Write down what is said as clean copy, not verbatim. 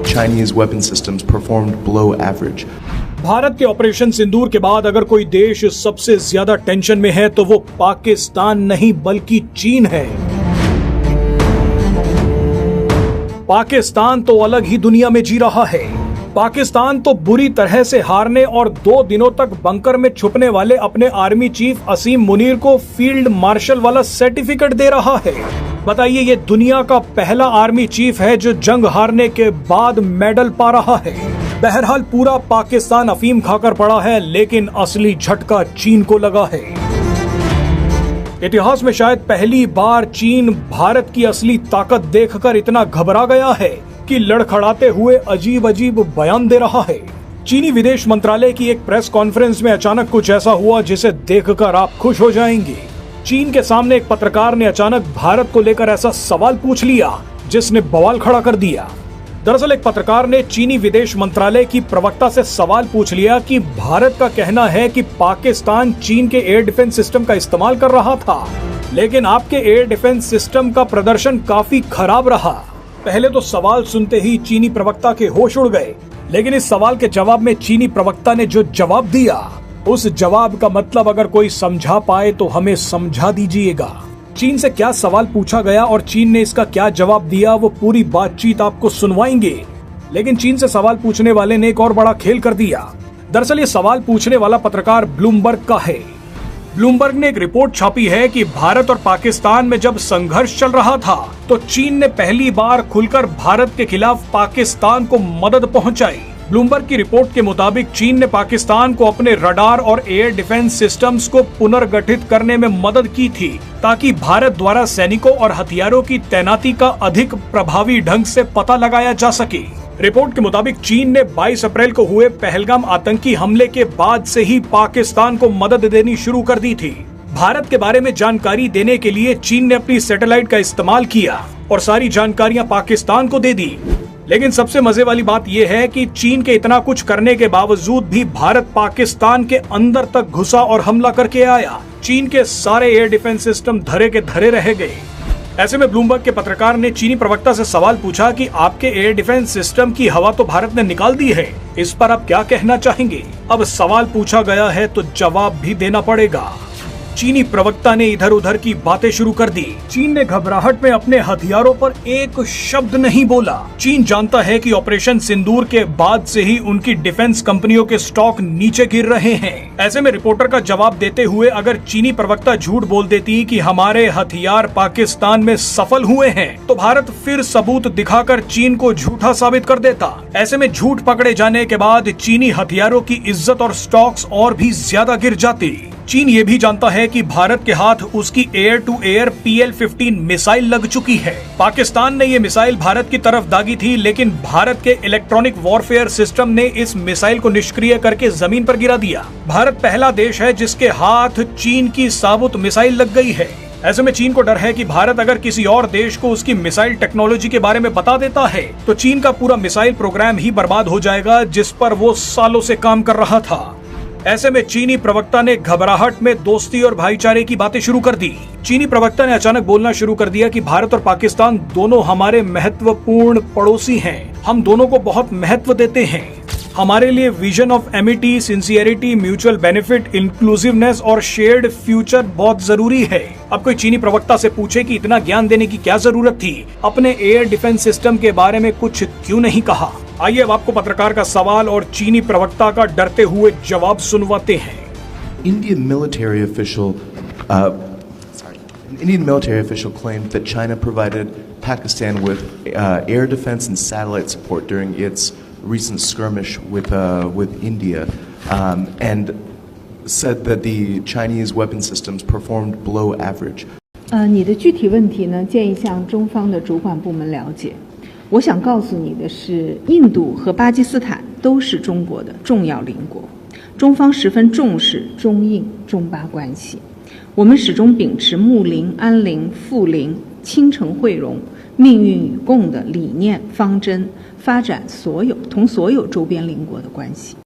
Chinese weapon systems performed below average. Bharat के operation सिंदूर के बाद अगर कोई देश सबसे ज्यादा टेंशन में है तो वो पाकिस्तान नहीं बल्कि चीन है। पाकिस्तान तो अलग ही दुनिया में जी रहा है। पाकिस्तान तो बुरी तरह से हारने और 2 दिनों तक बंकर में छुपने वाले अपने आर्मी चीफ असीम मुनीर को फील्ड मार्शल वाला सर्टिफिकेट दे रहा है। बताइए, ये दुनिया का पहला आर्मी चीफ है जो जंग हारने के बाद मेडल पा रहा है। बहरहाल पूरा पाकिस्तान अफीम खाकर पड़ा है, लेकिन असली झटका चीन को लगा है। इतिहास में शायद पहली बार चीन भारत की असली ताकत देखकर इतना घबरा गया है कि लड़खड़ाते हुए अजीब अजीब बयान दे रहा है। चीनी विदेश मंत्रालय की एक प्रेस कॉन्फ्रेंस में अचानक कुछ ऐसा हुआ जिसे देखकर आप खुश हो जाएंगे। चीन के सामने एक पत्रकार ने अचानक भारत को लेकर ऐसा सवाल पूछ लिया जिसने बवाल खड़ा कर दिया। दरअसल एक पत्रकार ने चीनी विदेश मंत्रालय की प्रवक्ता से सवाल पूछ लिया कि भारत का कहना है कि पाकिस्तान चीन के एयर डिफेंस सिस्टम का इस्तेमाल कर रहा था, लेकिन आपके एयर डिफेंस सिस्टम का प्रदर्शन काफी खराब रहा। पहले तो सवाल सुनते ही चीनी प्रवक्ता के होश उड़ गए, लेकिन इस सवाल के जवाब में चीनी प्रवक्ता ने जो जवाब दिया, उस जवाब का मतलब अगर कोई समझा पाए तो हमें समझा दीजिएगा। चीन से क्या सवाल पूछा गया और चीन ने इसका क्या जवाब दिया, वो पूरी बातचीत आपको सुनवाएंगे। लेकिन चीन से सवाल पूछने वाले ने एक और बड़ा खेल कर दिया। दरअसल ये सवाल पूछने वाला पत्रकार ब्लूमबर्ग का है। ब्लूमबर्ग ने एक रिपोर्ट छापी है कि भारत और पाकिस्तान में जब संघर्ष चल रहा था तो चीन ने पहली बार खुलकर भारत के खिलाफ पाकिस्तान को मदद पहुंचाई। ब्लूमबर्ग की रिपोर्ट के मुताबिक चीन ने पाकिस्तान को अपने रडार और एयर डिफेंस सिस्टम्स को पुनर्गठित करने में मदद की थी ताकि भारत द्वारा सैनिकों और हथियारों की तैनाती का अधिक प्रभावी ढंग से पता लगाया जा सके। रिपोर्ट के मुताबिक चीन ने 22 अप्रैल को हुए पहलगाम आतंकी हमले के बाद से ही पाकिस्तान को मदद देनी शुरू कर दी थी। भारत के बारे में जानकारी देने के लिए चीन ने अपनी सैटेलाइट का इस्तेमाल किया और सारी जानकारियां पाकिस्तान को दे दी। लेकिन सबसे मजे वाली बात यह है कि चीन के इतना कुछ करने के बावजूद भी भारत पाकिस्तान के अंदर तक घुसा और हमला करके आया। चीन के सारे एयर डिफेंस सिस्टम धरे के धरे रह गए। ऐसे में ब्लूमबर्ग के पत्रकार ने चीनी प्रवक्ता से सवाल पूछा कि आपके एयर डिफेंस सिस्टम की हवा तो भारत ने निकाल दी है, इस पर आप क्या कहना चाहेंगे? अब सवाल पूछा गया है तो जवाब भी देना पड़ेगा। चीनी प्रवक्ता ने इधर उधर की बातें शुरू कर दी। चीन ने घबराहट में अपने हथियारों पर एक शब्द नहीं बोला। चीन जानता है कि ऑपरेशन सिंदूर के बाद से ही उनकी डिफेंस कंपनियों के स्टॉक नीचे गिर रहे हैं। ऐसे में रिपोर्टर का जवाब देते हुए अगर चीनी प्रवक्ता झूठ बोल देती कि हमारे हथियार पाकिस्तान में सफल हुए हैं, तो भारत फिर सबूत दिखाकर चीन को झूठा साबित कर देता। ऐसे में झूठ पकड़े जाने के बाद चीनी हथियारों की इज्जत और स्टॉक्स और भी ज्यादा गिर जाती। चीन ये भी जानता है कि भारत के हाथ उसकी air to air PL-15 missile लग चुकी है। पाकिस्तान ने ये मिसाइल भारत की तरफ दागी थी, लेकिन भारत के इलेक्ट्रॉनिक वॉरफेयर सिस्टम ने इस मिसाइल को निष्क्रिय करके जमीन पर गिरा दिया। भारत पहला देश है जिसके हाथ चीन की साबुत मिसाइल लग गई है। ऐसे में चीन को डर है कि भारत अगर किसी और देश को उसकी मिसाइल टेक्नोलॉजी के बारे में बता देता है तो चीन का पूरा मिसाइल प्रोग्राम ही बर्बाद हो जाएगा, जिस पर वो सालों से काम कर रहा था। ऐसे में चीनी प्रवक्ता ने घबराहट में दोस्ती और भाईचारे की बातें शुरू कर दी। चीनी प्रवक्ता ने अचानक बोलना शुरू कर दिया कि भारत और पाकिस्तान दोनों हमारे महत्वपूर्ण पड़ोसी हैं। हम दोनों को बहुत महत्व देते हैं। हमारे लिए vision of Amity, sincerity, mutual benefit, inclusiveness और शेयर्ड फ्यूचर बहुत जरूरी है। अब कोई चीनी प्रवक्ता से पूछे कि इतना ज्ञान देने की क्या जरूरत थी, अपने एयर डिफेंस सिस्टम के बारे में कुछ क्यों नहीं कहा? आइए अब आपको पत्रकार का सवाल और चीनी प्रवक्ता का डरते हुए जवाब सुनवाते हैं। Indian military official claimed that China provided Pakistan with air defense and satellite support during its recent skirmish with India, and said that the Chinese weapon systems performed below average. 你的具体问题呢，建议向中方的主管部门了解。我想告诉你的是，印度和巴基斯坦都是中国的重要邻国，中方十分重视中印、中巴关系。我们始终秉持睦邻、安邻、富邻、倾城汇融、命运与共的理念方针，发展同所有周边邻国的关系。